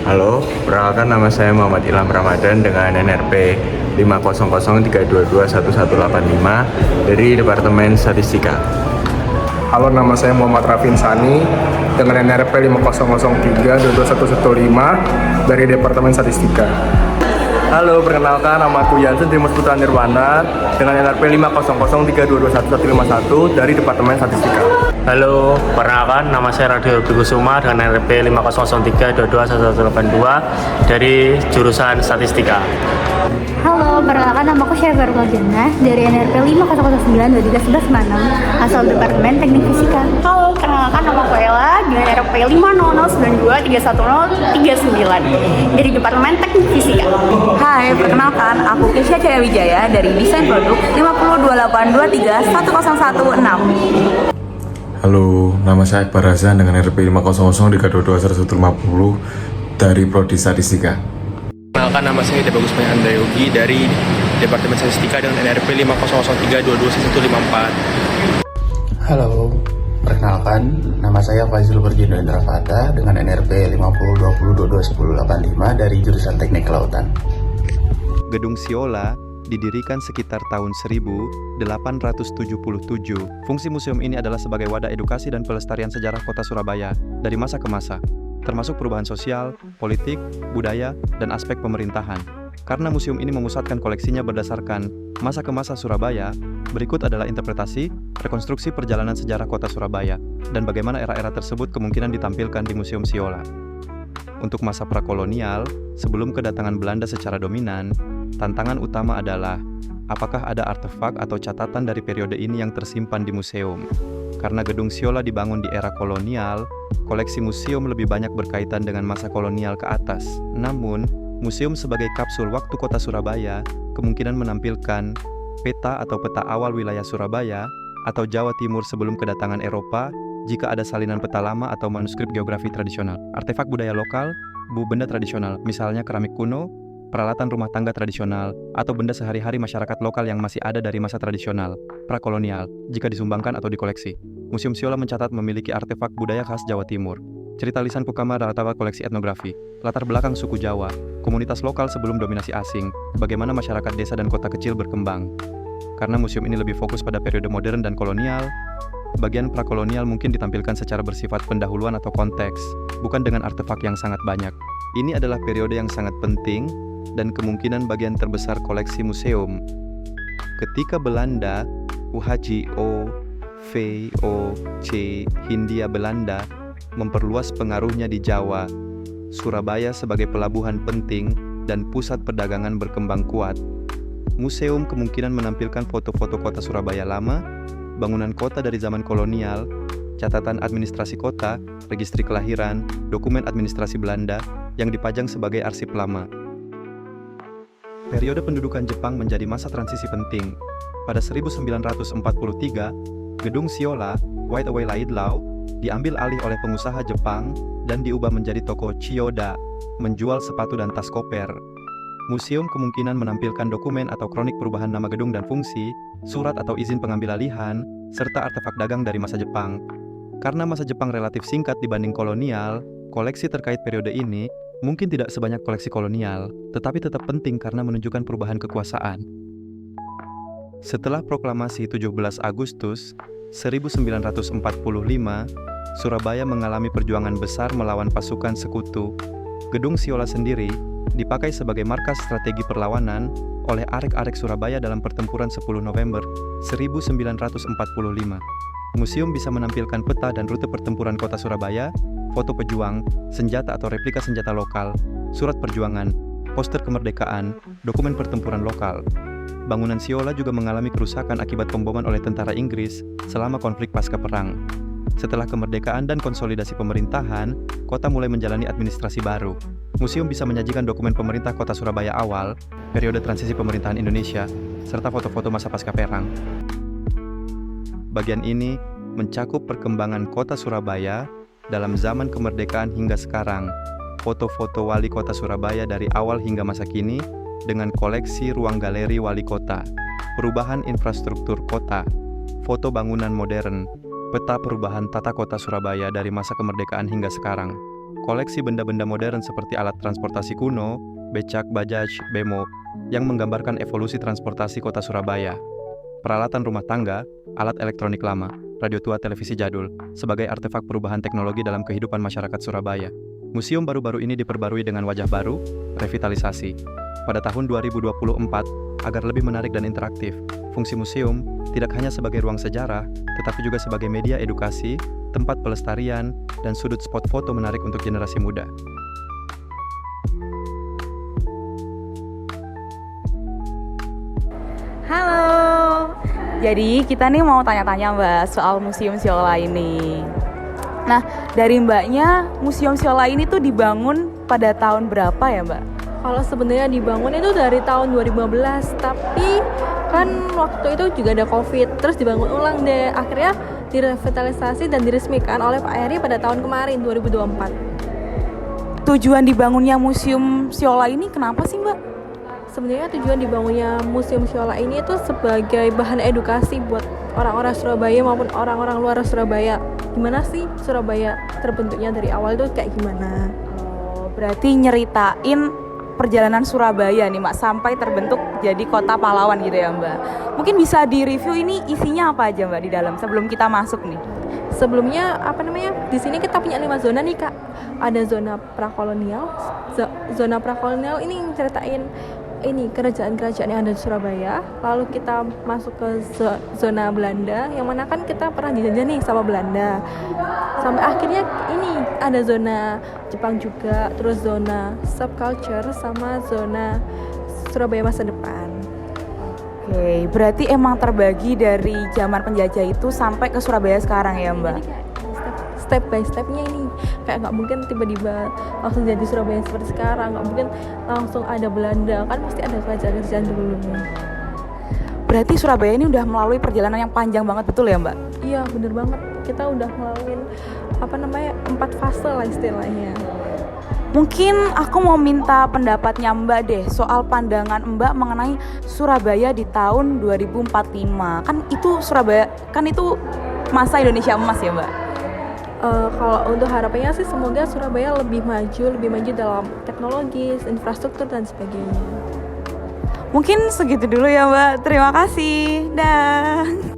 Halo, perkenalkan nama saya Muhammad Ilham Ramadan dengan NRP 500321185 dari Departemen Statistika. Halo, nama saya Muhammad Rafin Sani dengan NRP 500322115 dari Departemen Statistika. Halo, perkenalkan nama aku Yansen Dimas Putra Nirwana dengan NRP 500322151 dari Departemen Statistika. Halo, perkenalkan nama saya Radio Kusuma dengan NRP 500321182 dari jurusan Statistika. Halo, perkenalkan nama aku Syafir Jannah dari NRP 50092331196 asal Departemen Teknik Fisika. Halo, perkenalkan nama aku Ella dengan NRP 500923139 dari Departemen Teknik Fisika. Hai, perkenalkan aku Kesha Jaya Wijaya dari Desain Produk 50282310116. Halo, nama saya Akbar Razan dengan RP 500322150 dari Prodi Statistika. Perkenalkan nama saya Bagus Anda Yogi dari Departemen Statistika dengan NRP 500322154. Halo, perkenalkan nama saya Fazil Berjindo Indra Fata dengan NRP 50020221085 dari jurusan Teknik Kelautan. Gedung Siola didirikan sekitar tahun 1877. Fungsi museum ini adalah sebagai wadah edukasi dan pelestarian sejarah kota Surabaya dari masa ke masa, termasuk perubahan sosial, politik, budaya, dan aspek pemerintahan. Karena museum ini memusatkan koleksinya berdasarkan masa ke masa Surabaya, berikut adalah interpretasi, rekonstruksi perjalanan sejarah kota Surabaya, dan bagaimana era-era tersebut kemungkinan ditampilkan di Museum Siola. Untuk masa prakolonial, sebelum kedatangan Belanda secara dominan, tantangan utama adalah apakah ada artefak atau catatan dari periode ini yang tersimpan di museum. Karena Gedung Siola dibangun di era kolonial, koleksi museum lebih banyak berkaitan dengan masa kolonial ke atas. Namun, museum sebagai kapsul waktu kota Surabaya kemungkinan menampilkan peta atau peta awal wilayah Surabaya atau Jawa Timur sebelum kedatangan Eropa jika ada salinan peta lama atau manuskrip geografi tradisional. Artefak budaya lokal, benda tradisional, misalnya keramik kuno, peralatan rumah tangga tradisional, atau benda sehari-hari masyarakat lokal yang masih ada dari masa tradisional, prakolonial, jika disumbangkan atau dikoleksi. Museum Siola mencatat memiliki artefak budaya khas Jawa Timur, cerita lisan Pukama atau koleksi etnografi, latar belakang suku Jawa, komunitas lokal sebelum dominasi asing, bagaimana masyarakat desa dan kota kecil berkembang. Karena museum ini lebih fokus pada periode modern dan kolonial, bagian prakolonial mungkin ditampilkan secara bersifat pendahuluan atau konteks, bukan dengan artefak yang sangat banyak. Ini adalah periode yang sangat penting dan kemungkinan bagian terbesar koleksi museum. Ketika Belanda, VOC, Hindia Belanda, memperluas pengaruhnya di Jawa, Surabaya sebagai pelabuhan penting dan pusat perdagangan berkembang kuat. Museum kemungkinan menampilkan foto-foto kota Surabaya lama, bangunan kota dari zaman kolonial, catatan administrasi kota, registri kelahiran, dokumen administrasi Belanda yang dipajang sebagai arsip lama. Periode pendudukan Jepang menjadi masa transisi penting. Pada 1943, Gedung Siola, White Away Laidlaw, diambil alih oleh pengusaha Jepang dan diubah menjadi toko Chiyoda, menjual sepatu dan tas koper. Museum kemungkinan menampilkan dokumen atau kronik perubahan nama gedung dan fungsi, surat atau izin pengambil alihan, serta artefak dagang dari masa Jepang. Karena masa Jepang relatif singkat dibanding kolonial, koleksi terkait periode ini mungkin tidak sebanyak koleksi kolonial, tetapi tetap penting karena menunjukkan perubahan kekuasaan. Setelah proklamasi 17 Agustus 1945, Surabaya mengalami perjuangan besar melawan pasukan sekutu. Gedung Siola sendiri dipakai sebagai markas strategi perlawanan oleh arek-arek Surabaya dalam pertempuran 10 November 1945. Museum bisa menampilkan peta dan rute pertempuran kota Surabaya, foto pejuang, senjata atau replika senjata lokal, surat perjuangan, poster kemerdekaan, dokumen pertempuran lokal. Bangunan Siola juga mengalami kerusakan akibat pemboman oleh tentara Inggris selama konflik pasca perang. Setelah kemerdekaan dan konsolidasi pemerintahan, kota mulai menjalani administrasi baru. Museum bisa menyajikan dokumen pemerintah kota Surabaya awal, periode transisi pemerintahan Indonesia, serta foto-foto masa pasca perang. Bagian ini mencakup perkembangan kota Surabaya dalam zaman kemerdekaan hingga sekarang, foto-foto wali kota Surabaya dari awal hingga masa kini, dengan koleksi ruang galeri wali kota, perubahan infrastruktur kota, foto bangunan modern, peta perubahan tata kota Surabaya dari masa kemerdekaan hingga sekarang. koleksi benda-benda modern seperti alat transportasi kuno, becak, bajaj, bemo, yang menggambarkan evolusi transportasi kota Surabaya, peralatan rumah tangga, alat elektronik lama, radio tua, televisi jadul, sebagai artefak perubahan teknologi dalam kehidupan masyarakat Surabaya. Museum baru-baru ini diperbarui dengan wajah baru, revitalisasi. Pada tahun 2024, agar lebih menarik dan interaktif, fungsi museum tidak hanya sebagai ruang sejarah, tetapi juga sebagai media edukasi, tempat pelestarian, dan sudut spot foto menarik untuk generasi muda. Halo. Jadi kita nih mau tanya-tanya Mbak soal Museum Siola ini. Nah, dari Mbaknya, Museum Siola ini tuh dibangun pada tahun berapa ya Mbak? Kalau sebenarnya dibangun itu dari tahun 2015, tapi kan waktu itu juga ada COVID, terus dibangun ulang deh. Akhirnya direvitalisasi dan diresmikan oleh Pak Heri pada tahun kemarin 2024. Tujuan dibangunnya Museum Siola ini kenapa sih Mbak? Sebenarnya tujuan dibangunnya Museum Siola ini itu sebagai bahan edukasi buat orang-orang Surabaya maupun orang-orang luar Surabaya. Gimana sih Surabaya terbentuknya dari awal itu kayak gimana? Oh, berarti nyeritain perjalanan Surabaya nih Mbak sampai terbentuk jadi kota pahlawan gitu ya Mbak. Mungkin bisa di-review ini isinya apa aja Mbak di dalam sebelum kita masuk nih. Sebelumnya di sini kita punya 5 zona nih Kak. Ada zona prakolonial. Zona prakolonial ini ceritain kerajaan-kerajaan yang ada di Surabaya. Lalu kita masuk ke zona Belanda, yang mana kan kita pernah dijajah nih sama Belanda. Sampai akhirnya ini ada zona Jepang juga, terus zona subculture sama zona Surabaya masa depan. Oke, berarti emang terbagi dari zaman penjajah itu sampai ke Surabaya sekarang ya Mbak? Step by stepnya ini kayak nggak mungkin tiba-tiba langsung jadi Surabaya seperti sekarang, nggak mungkin langsung ada Belanda, kan pasti ada kerajaan-kerajaan dulunya. Berarti Surabaya ini udah melalui perjalanan yang panjang banget, betul ya Mbak? Iya bener banget, kita udah melalui 4 fase lah istilahnya. Mungkin aku mau minta pendapatnya Mbak deh soal pandangan Mbak mengenai Surabaya di tahun 2045. Kan itu Surabaya, kan itu masa Indonesia emas ya Mbak? Kalau untuk harapannya sih semoga Surabaya lebih maju dalam teknologi, infrastruktur dan sebagainya. Mungkin segitu dulu ya Mbak. Terima kasih. Dah.